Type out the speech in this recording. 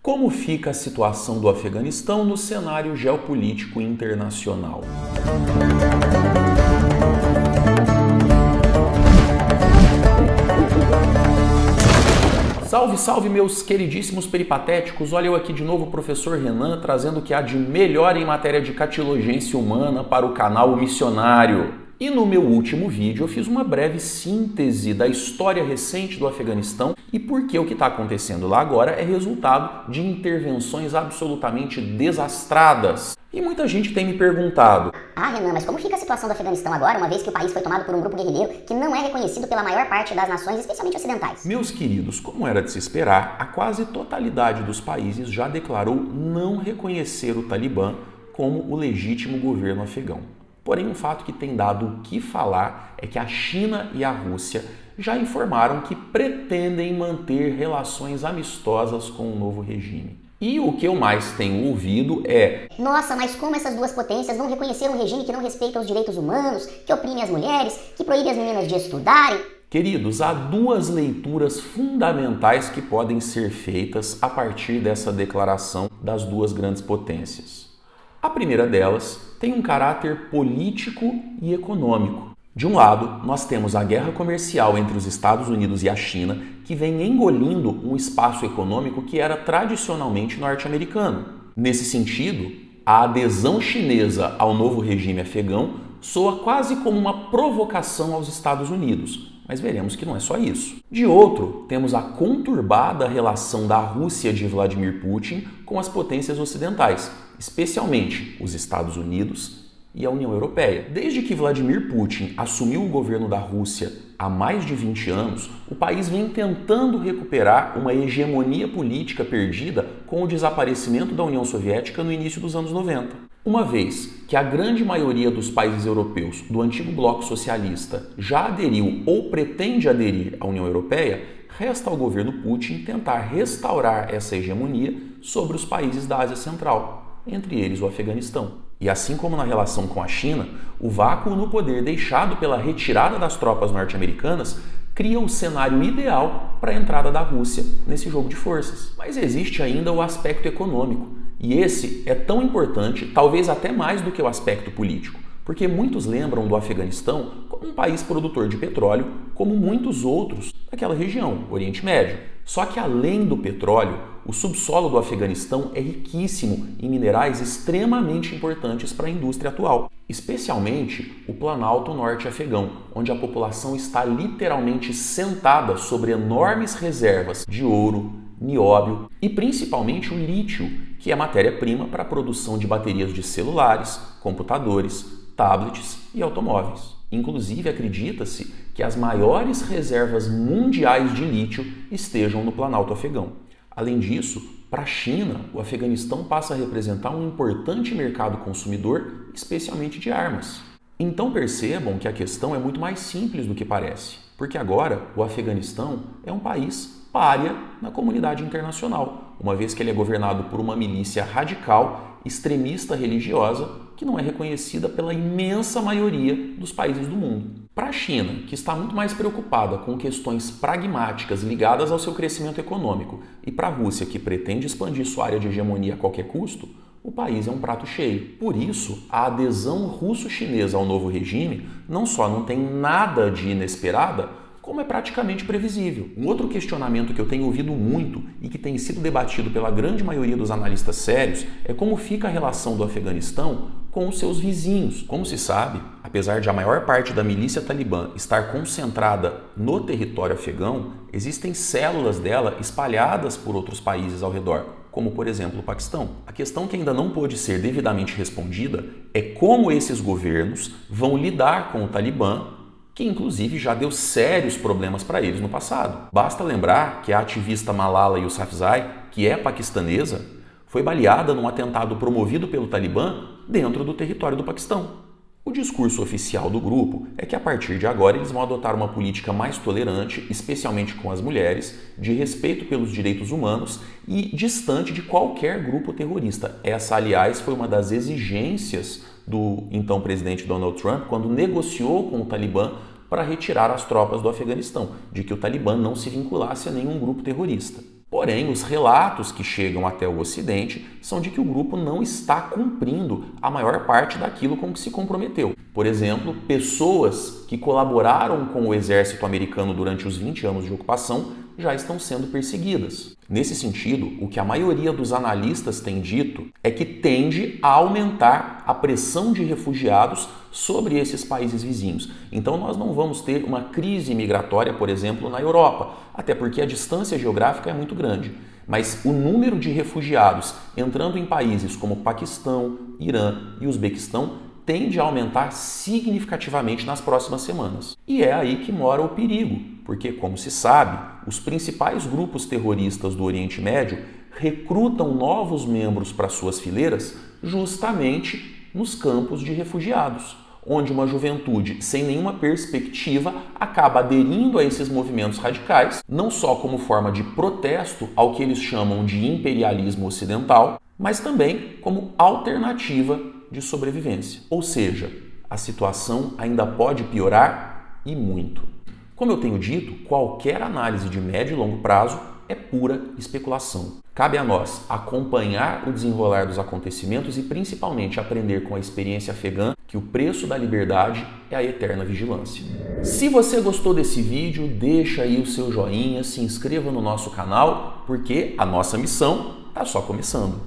Como fica a situação do Afeganistão no cenário geopolítico internacional? Salve, salve, meus queridíssimos peripatéticos! Olha eu aqui de novo, o professor Renan, trazendo o que há de melhor em matéria de catilogência humana para o canal Missionário. E no meu último vídeo eu fiz uma breve síntese da história recente do Afeganistão e por que o que está acontecendo lá agora é resultado de intervenções absolutamente desastradas. E muita gente tem me perguntado: Renan, mas como fica a situação do Afeganistão agora, uma vez que o país foi tomado por um grupo guerrilheiro que não é reconhecido pela maior parte das nações, especialmente ocidentais? Meus queridos, como era de se esperar, a quase totalidade dos países já declarou não reconhecer o Talibã como o legítimo governo afegão. Porém, um fato que tem dado o que falar é que a China e a Rússia já informaram que pretendem manter relações amistosas com o novo regime. E o que eu mais tenho ouvido é: nossa, mas como essas duas potências vão reconhecer um regime que não respeita os direitos humanos, que oprime as mulheres, que proíbe as meninas de estudarem? Queridos, há duas leituras fundamentais que podem ser feitas a partir dessa declaração das duas grandes potências. A primeira delas tem um caráter político e econômico. De um lado, nós temos a guerra comercial entre os Estados Unidos e a China, que vem engolindo um espaço econômico que era tradicionalmente norte-americano. Nesse sentido, a adesão chinesa ao novo regime afegão soa quase como uma provocação aos Estados Unidos, mas veremos que não é só isso. De outro, temos a conturbada relação da Rússia de Vladimir Putin com as potências ocidentais, especialmente os Estados Unidos e a União Europeia. Desde que Vladimir Putin assumiu o governo da Rússia há mais de 20 anos, o país vem tentando recuperar uma hegemonia política perdida com o desaparecimento da União Soviética no início dos anos 90. Uma vez que a grande maioria dos países europeus do antigo bloco socialista já aderiu ou pretende aderir à União Europeia, resta ao governo Putin tentar restaurar essa hegemonia sobre os países da Ásia Central, entre eles o Afeganistão. E assim como na relação com a China, o vácuo no poder deixado pela retirada das tropas norte-americanas cria o cenário ideal para a entrada da Rússia nesse jogo de forças. Mas existe ainda o aspecto econômico, e esse é tão importante, talvez até mais do que o aspecto político, porque muitos lembram do Afeganistão como um país produtor de petróleo, como muitos outros daquela região, Oriente Médio. Só que além do petróleo, o subsolo do Afeganistão é riquíssimo em minerais extremamente importantes para a indústria atual, especialmente o Planalto Norte afegão, onde a população está literalmente sentada sobre enormes reservas de ouro, nióbio e principalmente o lítio, que é matéria-prima para a produção de baterias de celulares, computadores, tablets e automóveis. Inclusive, acredita-se que as maiores reservas mundiais de lítio estejam no Planalto afegão. Além disso, para a China, o Afeganistão passa a representar um importante mercado consumidor, especialmente de armas. Então percebam que a questão é muito mais simples do que parece, porque agora o Afeganistão é um país pária na comunidade internacional, uma vez que ele é governado por uma milícia radical, extremista religiosa, que não é reconhecida pela imensa maioria dos países do mundo. Para a China, que está muito mais preocupada com questões pragmáticas ligadas ao seu crescimento econômico, e para a Rússia, que pretende expandir sua área de hegemonia a qualquer custo, o país é um prato cheio. Por isso, a adesão russo-chinesa ao novo regime não só não tem nada de inesperada, como é praticamente previsível. Um outro questionamento que eu tenho ouvido muito e que tem sido debatido pela grande maioria dos analistas sérios é como fica a relação do Afeganistão com os seus vizinhos. Como se sabe, apesar de a maior parte da milícia talibã estar concentrada no território afegão, existem células dela espalhadas por outros países ao redor, como por exemplo o Paquistão. A questão que ainda não pôde ser devidamente respondida é como esses governos vão lidar com o Talibã, que inclusive já deu sérios problemas para eles no passado. Basta lembrar que a ativista Malala Yousafzai, que é paquistanesa, foi baleada num atentado promovido pelo Talibã dentro do território do Paquistão. O discurso oficial do grupo é que a partir de agora eles vão adotar uma política mais tolerante, especialmente com as mulheres, de respeito pelos direitos humanos e distante de qualquer grupo terrorista. Essa, aliás, foi uma das exigências do então presidente Donald Trump quando negociou com o Talibã para retirar as tropas do Afeganistão, de que o Talibã não se vinculasse a nenhum grupo terrorista. Porém, os relatos que chegam até o Ocidente são de que o grupo não está cumprindo a maior parte daquilo com que se comprometeu. Por exemplo, pessoas que colaboraram com o exército americano durante os 20 anos de ocupação já estão sendo perseguidas. Nesse sentido, o que a maioria dos analistas tem dito é que tende a aumentar a pressão de refugiados sobre esses países vizinhos. Então nós não vamos ter uma crise migratória, por exemplo, na Europa, até porque a distância geográfica é muito grande. Mas o número de refugiados entrando em países como Paquistão, Irã e Uzbequistão tende a aumentar significativamente nas próximas semanas. E é aí que mora o perigo, porque, como se sabe, os principais grupos terroristas do Oriente Médio recrutam novos membros para suas fileiras justamente nos campos de refugiados, onde uma juventude sem nenhuma perspectiva acaba aderindo a esses movimentos radicais, não só como forma de protesto ao que eles chamam de imperialismo ocidental, mas também como alternativa de sobrevivência. Ou seja, a situação ainda pode piorar e muito. Como eu tenho dito, qualquer análise de médio e longo prazo é pura especulação. Cabe a nós acompanhar o desenrolar dos acontecimentos e principalmente aprender com a experiência afegã que o preço da liberdade é a eterna vigilância. Se você gostou desse vídeo, deixa aí o seu joinha, se inscreva no nosso canal, porque a nossa missão está só começando.